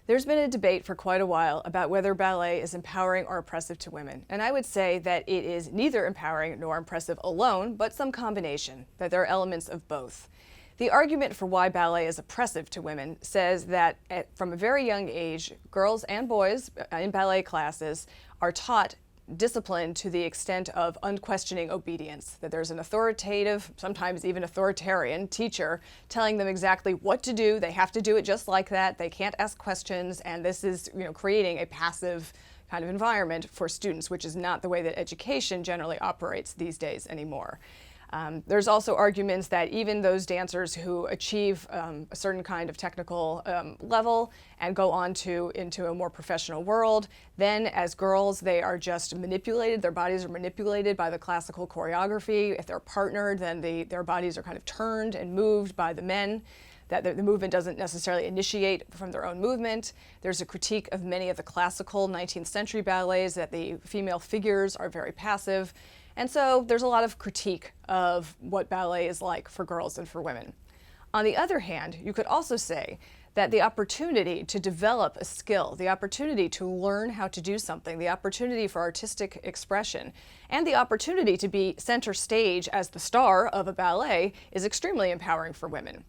There's been a debate for quite a while about whether ballet is empowering or oppressive to women, and I would say that it is neither empowering nor oppressive alone, but some combination, that there are elements of both. The argument for why ballet is oppressive to women says that from a very young age, girls and boys in ballet classes are taught discipline to the extent of unquestioning obedience, that there's an authoritative, sometimes even authoritarian teacher telling them exactly what to do. They have to do it just like that. They can't ask questions, and this is, creating a passive kind of environment for students, which is not the way that education generally operates these days anymore. There's also arguments that even those dancers who achieve a certain kind of technical level and go on into a more professional world, then as girls they are just manipulated, their bodies are manipulated by the classical choreography. If they're partnered, then their bodies are kind of turned and moved by the men, that the movement doesn't necessarily initiate from their own movement. There's a critique of many of the classical 19th century ballets that the female figures are very passive. And so there's a lot of critique of what ballet is like for girls and for women. On the other hand, you could also say that the opportunity to develop a skill, the opportunity to learn how to do something, the opportunity for artistic expression, and the opportunity to be center stage as the star of a ballet is extremely empowering for women.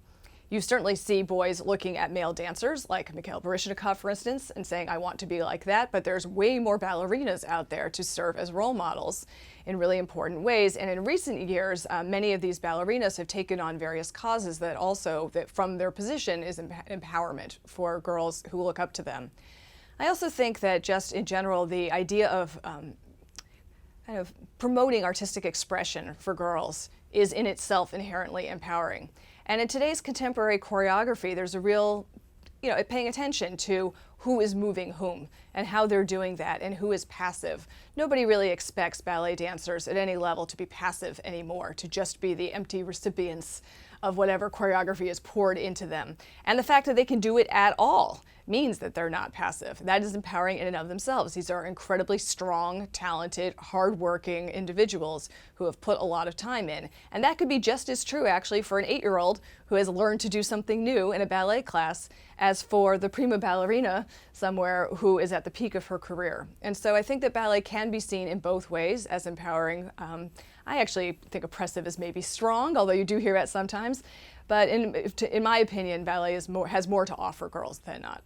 You certainly see boys looking at male dancers like Mikhail Baryshnikov, for instance, and saying, I want to be like that, but there's way more ballerinas out there to serve as role models in really important ways. And in recent years, many of these ballerinas have taken on various causes that also, that from their position, is empowerment for girls who look up to them. I also think that just in general, the idea of kind of promoting artistic expression for girls is in itself inherently empowering. And in today's contemporary choreography, there's a real, paying attention to who is moving whom and how they're doing that and who is passive. Nobody really expects ballet dancers at any level to be passive anymore, to just be the empty recipients of whatever choreography is poured into them. And the fact that they can do it at all means that they're not passive. That is empowering in and of themselves. These are incredibly strong, talented, hardworking individuals who have put a lot of time in. And that could be just as true, actually, for an 8-year-old who has learned to do something new in a ballet class as for the prima ballerina somewhere who is at the peak of her career. And so I think that ballet can be seen in both ways as empowering. I actually think oppressive is maybe strong, although you do hear that sometimes. But in my opinion, ballet has more to offer girls than not.